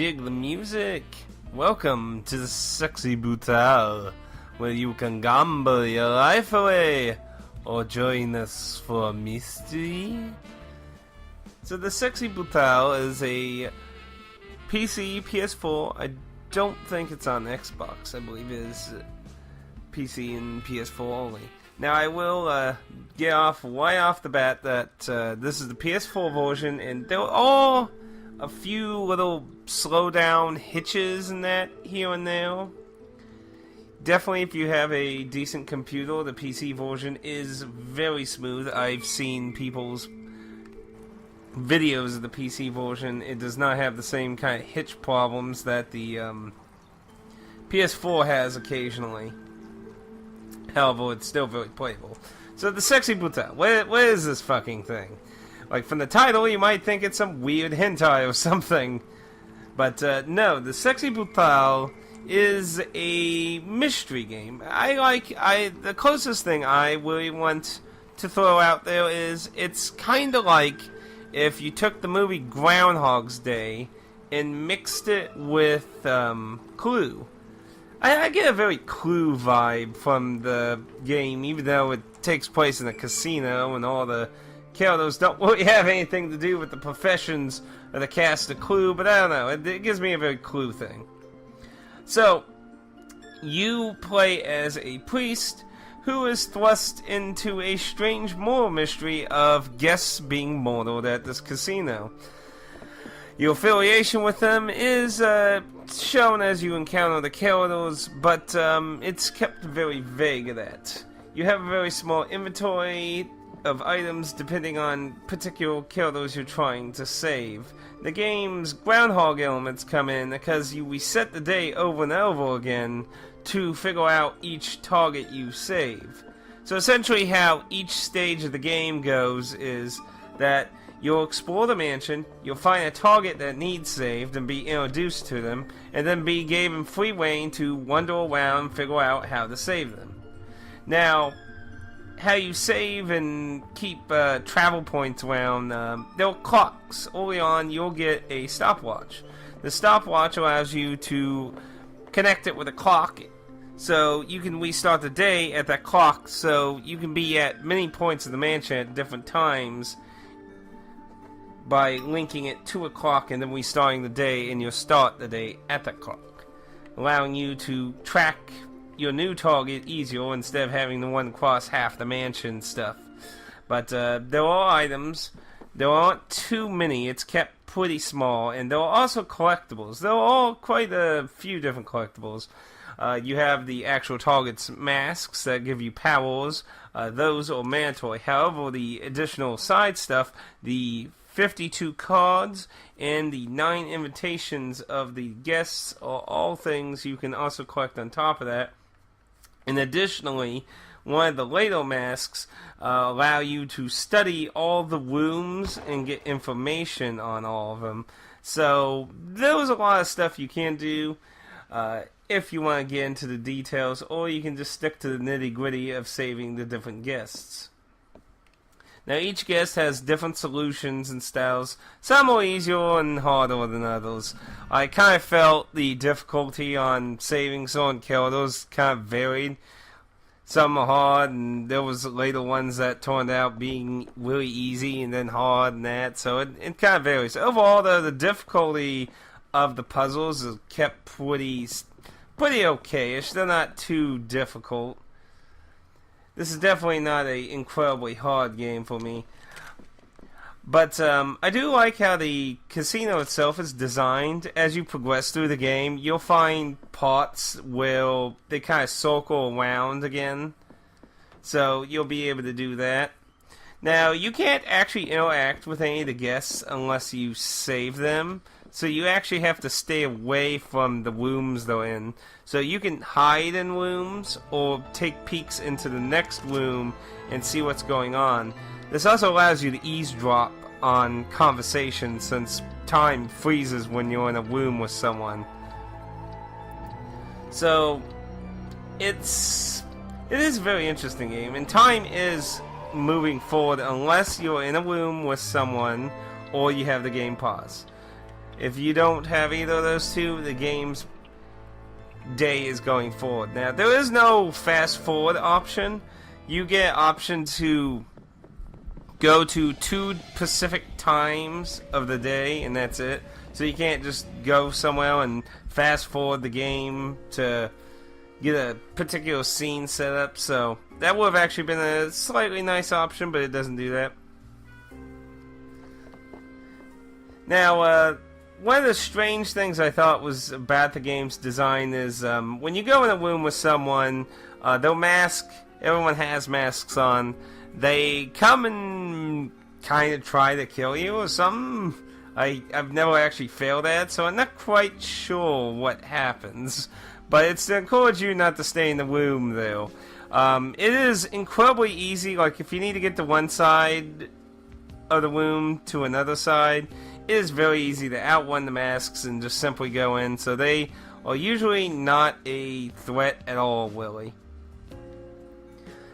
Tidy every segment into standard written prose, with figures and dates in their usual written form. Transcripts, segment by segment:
dig the music. Welcome to the sexy Brutale, where you can gamble your life away or join us for a mystery. So the sexy Brutale is a PC, PS4. I don't think it's on Xbox. I believe it is PC and PS4 only. Now I will get off right off the bat that this is the PS4 version, and there are a few little slowdown hitches in that here and there. Definitely, if you have a decent computer, the PC version is very smooth. I've seen people's videos of the PC version. It does not have the same kind of hitch problems that the PS4 has occasionally. However, it's still very playable. So the sexy Brutale, what is this fucking thing? Like, from the title, you might think it's some weird hentai or something. But no, the sexy Brutale is a mystery game. The closest thing I really want to throw out there is it's kind of like if you took the movie Groundhog's Day and mixed it with Clue. I get a very Clue vibe from the game, even though it takes place in a casino and all the characters don't really have anything to do with the professions of the cast of Clue, but I don't know, it gives me a very Clue thing. So, you play as a priest who is thrust into a strange moral mystery of guests being murdered at this casino. Your affiliation with them is shown as you encounter the characters, but it's kept very vague of that. You have a very small inventory of items depending on particular characters you're trying to save. The game's groundhog elements come in because you reset the day over and over again to figure out each target you save. So essentially how each stage of the game goes is that you'll explore the mansion, you'll find a target that needs saved and be introduced to them, and then be given free rein to wander around and figure out how to save them. Now, how you save and keep travel points around, there are clocks. Early on, you'll get a stopwatch. The stopwatch allows you to connect it with a clock, so you can restart the day at that clock, so you can be at many points of the mansion at different times by linking it to a clock and then restarting the day, and you'll start the day at that clock, allowing you to track your new target easier instead of having the one cross half the mansion stuff. But there are items. There aren't too many. It's kept pretty small, and there are also collectibles. There are quite a few different collectibles. You have the actual target's masks that give you powers. Those are mandatory. However, the additional side stuff, the 52 cards and the 9 invitations of the guests, are all things you can also collect on top of that. And additionally, one of the later masks allow you to study all the rooms and get information on all of them. So there's a lot of stuff you can do if you want to get into the details, or you can just stick to the nitty-gritty of saving the different guests. Now, each guest has different solutions and styles. Some are easier and harder than others. I kind of felt the difficulty on saving certain characters kind of varied. Some are hard, and there was later ones that turned out being really easy and then hard and that. So it kind of varies. Overall, though, the difficulty of the puzzles is kept pretty okay-ish. They're not too difficult. This is definitely not an incredibly hard game for me. But I do like how the casino itself is designed. As you progress through the game, you'll find parts where they kind of circle around again. So you'll be able to do that. Now, you can't actually interact with any of the guests unless you save them. So you actually have to stay away from the rooms they're in. So you can hide in rooms or take peeks into the next room and see what's going on. This also allows you to eavesdrop on conversation, since time freezes when you're in a room with someone. So it is a very interesting game, and time is moving forward unless you're in a room with someone or you have the game pause. If you don't have either of those two, the game's day is going forward. Now, there is no fast forward option. You get option to go to 2 specific times of the day, and that's it. So you can't just go somewhere and fast forward the game to get a particular scene set up. So that would have actually been a slightly nice option, but it doesn't do that. Now, one of the strange things I thought was about the game's design is when you go in a room with someone, they'll mask. Everyone has masks on. They come and kind of try to kill you or something. I've never actually failed at, so I'm not quite sure what happens. But it's to encourage you not to stay in the room, though. It is incredibly easy. Like, if you need to get to one side of the room to another side, it is very easy to outrun the masks and just simply go in. So they are usually not a threat at all, really.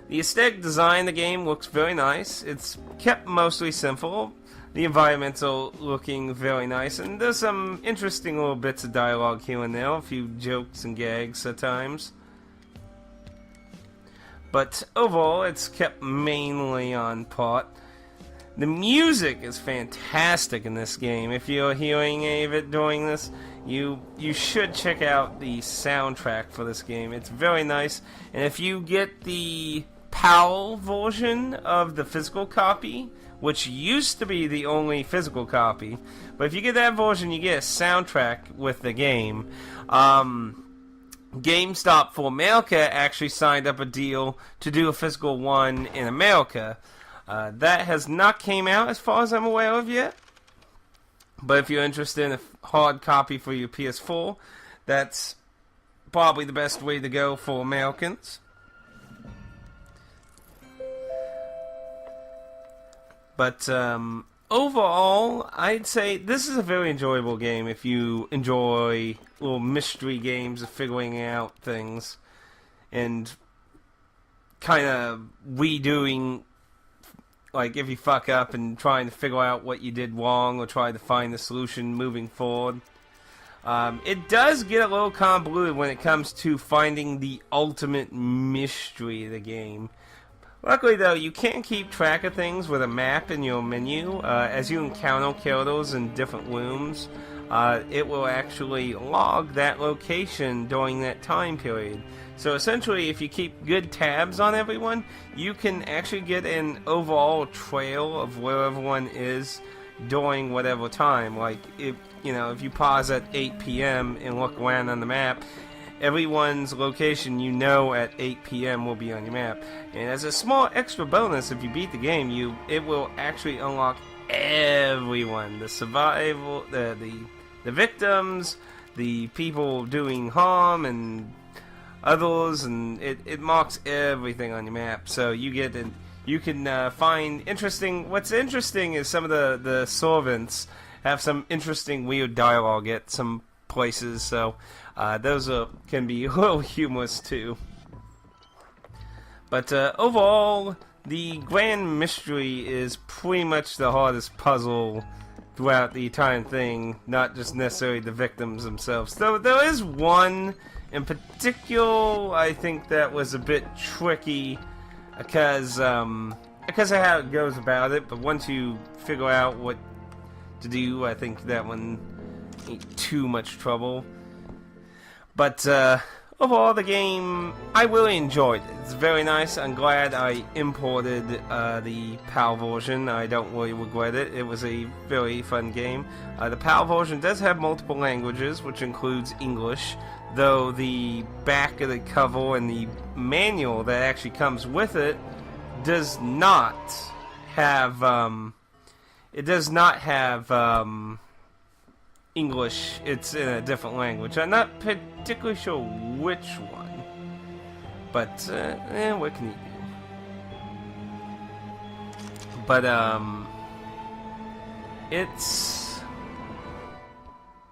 The aesthetic design of the game looks very nice. It's kept mostly simple. The environmental looking very nice, and there's some interesting little bits of dialogue here and there, a few jokes and gags at times. But overall, it's kept mainly on part. The music is fantastic in this game. If you're hearing any of it during this, you should check out the soundtrack for this game. It's very nice, and if you get the PAL version of the physical copy, which used to be the only physical copy, but if you get that version, you get a soundtrack with the game. GameStop for America actually signed up a deal to do a physical one in America. That has not came out as far as I'm aware of yet. But if you're interested in a hard copy for your PS4, that's probably the best way to go for Americans. But overall, I'd say this is a very enjoyable game if you enjoy little mystery games of figuring out things and kind of redoing, like if you fuck up and trying to figure out what you did wrong or try to find the solution moving forward. It does get a little convoluted when it comes to finding the ultimate mystery of the game. Luckily, though, you can keep track of things with a map in your menu. As you encounter characters in different rooms, it will actually log that location during that time period. So essentially, if you keep good tabs on everyone, you can actually get an overall trail of where everyone is during whatever time. Like, if you pause at 8 p.m. and look around on the map, everyone's location at 8 p.m. will be on your map. And as a small extra bonus, if you beat the game, it will actually unlock everyone. The survival, the victims, the people doing harm, and others, and it marks everything on your map. So you can find interesting. What's interesting is some of the servants have some interesting weird dialogue at some places. So those can be a little humorous too. But overall, the grand mystery is pretty much the hardest puzzle throughout the entire thing, not just necessarily the victims themselves. Though there is one in particular I think that was a bit tricky because of how it goes about it, but once you figure out what to do, I think that one ain't too much trouble. But overall, the game, I really enjoyed it. It's very nice. I'm glad I imported the PAL version. I don't really regret it. It was a very fun game. The PAL version does have multiple languages, which includes English, though the back of the cover and the manual that actually comes with it does not have English. It's in a different language. I'm not particularly sure which one, but what can you do? But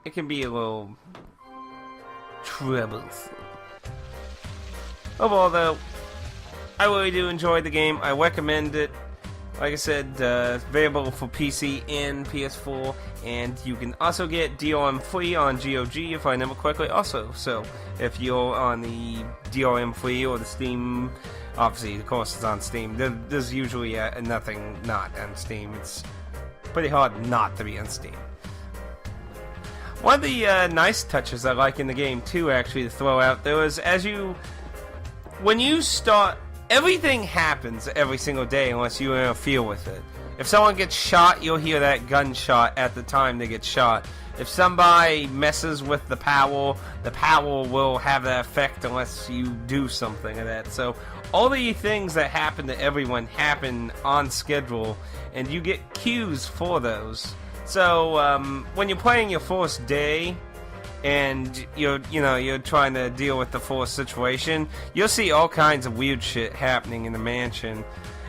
it can be a little troublesome. Overall, though, I really do enjoy the game. I recommend it. Like I said, it's available for PC and PS4, and you can also get DRM free on GOG if I remember correctly also. So if you're on the DRM free or the Steam, obviously of course it's on Steam, there's usually nothing not on Steam. It's pretty hard not to be on Steam. One of the nice touches I like in the game too, actually, to throw out there is when you start, everything happens every single day unless you interfere with it. If someone gets shot, you'll hear that gunshot at the time they get shot. If somebody messes with the power will have that effect unless you do something of that. So all the things that happen to everyone happen on schedule, and you get cues for those. So when you're playing your first day, and you're trying to deal with the forced situation, you'll see all kinds of weird shit happening in the mansion,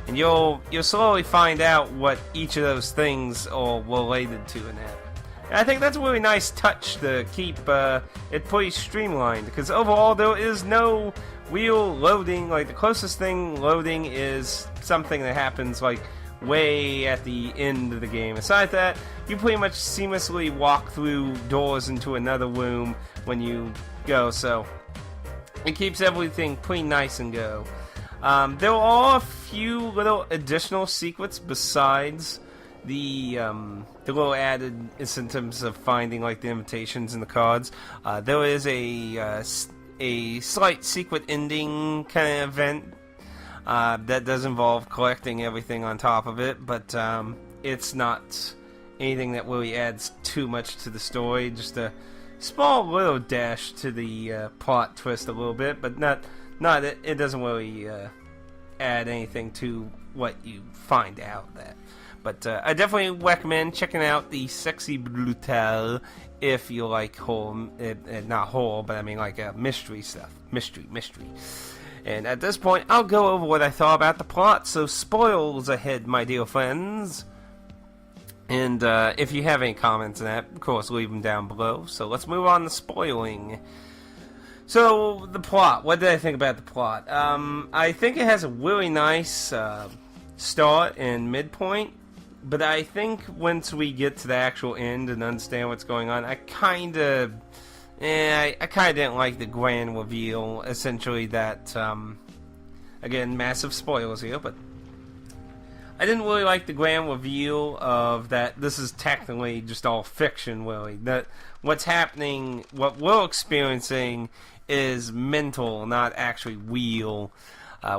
and you'll slowly find out what each of those things are related to in that. And I think that's a really nice touch to keep it pretty streamlined, because overall there is no real loading. Like, the closest thing loading is something that happens like way at the end of the game. Aside that, you pretty much seamlessly walk through doors into another room when you go, so it keeps everything pretty nice and go. There are a few little additional secrets besides the little added incentives of finding like the invitations and the cards. There is a slight secret ending kind of event that does involve collecting everything on top of it, but it's not anything that really adds too much to the story. Just a small little dash to the plot twist a little bit, but it doesn't really add anything to what you find out that. But I definitely recommend checking out the Sexy Brutale if you like horror, not horror, but I mean like mystery stuff, mystery. And at this point, I'll go over what I thought about the plot, so spoils ahead, my dear friends. And if you have any comments on that, of course, leave them down below. So let's move on to spoiling. So, the plot. What did I think about the plot? I think it has a really nice start and midpoint, but I think once we get to the actual end and understand what's going on, I kind of didn't like the grand reveal, essentially that, again, massive spoilers here, but I didn't really like the grand reveal of that this is technically just all fiction, really. That what's happening, what we're experiencing is mental, not actually real,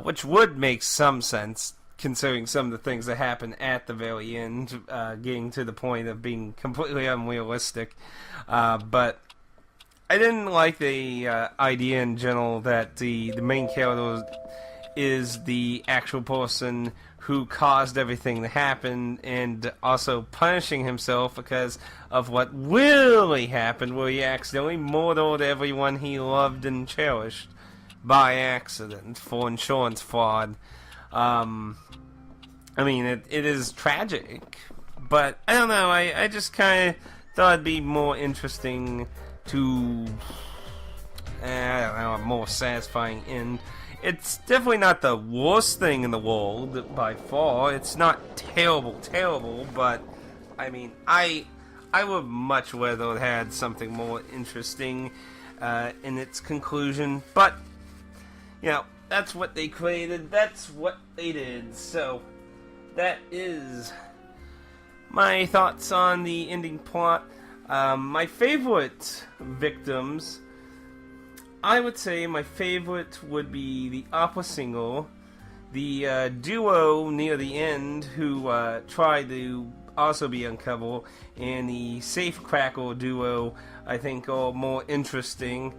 which would make some sense, considering some of the things that happen at the very end, getting to the point of being completely unrealistic, but I didn't like the idea in general that the main character is the actual person who caused everything to happen, and also punishing himself because of what really happened, where he accidentally murdered everyone he loved and cherished by accident for insurance fraud. I mean, it is tragic, but I don't know, I just kind of thought it'd be more interesting to, I don't know, a more satisfying end. It's definitely not the worst thing in the world by far. It's not terrible, but I mean, I would much rather have had something more interesting in its conclusion. But you know, that's what they created. That's what they did. So that is my thoughts on the ending plot. My favorite victims, I would say my favorite would be the opera singer, the duo near the end who tried to also be uncovered, and the safecracker duo, I think, are more interesting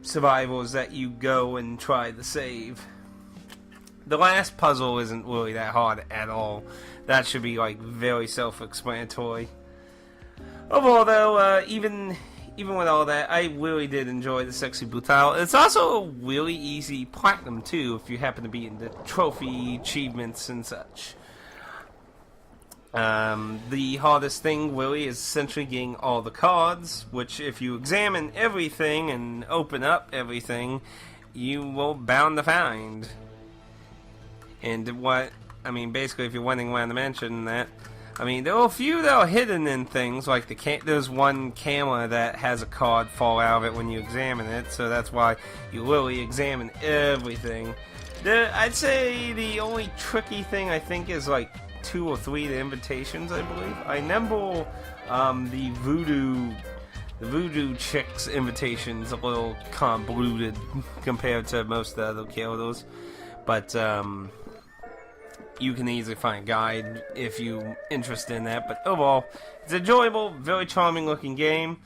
survivors that you go and try to save. The last puzzle isn't really that hard at all. That should be like very self-explanatory. Overall, though, even with all that, I really did enjoy the Sexy Brutale. It's also a really easy platinum, too, if you happen to be into trophy achievements and such. The hardest thing, really, is essentially getting all the cards, which, if you examine everything and open up everything, you will bound to find. And what I mean, basically, if you're wondering why I'm mentioning that, I mean, there are a few that are hidden in things, like there's one camera that has a card fall out of it when you examine it, so that's why you literally examine everything. I'd say the only tricky thing, I think, is like 2 or 3 of the invitations, I believe. I remember the voodoo chick's invitation's a little convoluted compared to most of the other characters, but you can easily find a guide if you're interested in that. But overall, it's an enjoyable, very charming looking game.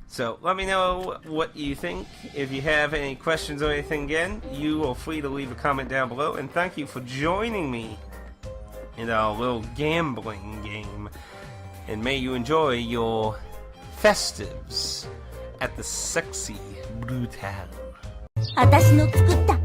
So let me know what you think. If you have any questions or anything, again, you are free to leave a comment down below. And thank you for joining me in our little gambling game. And may you enjoy your festives at the sexy Brutale. 私の作った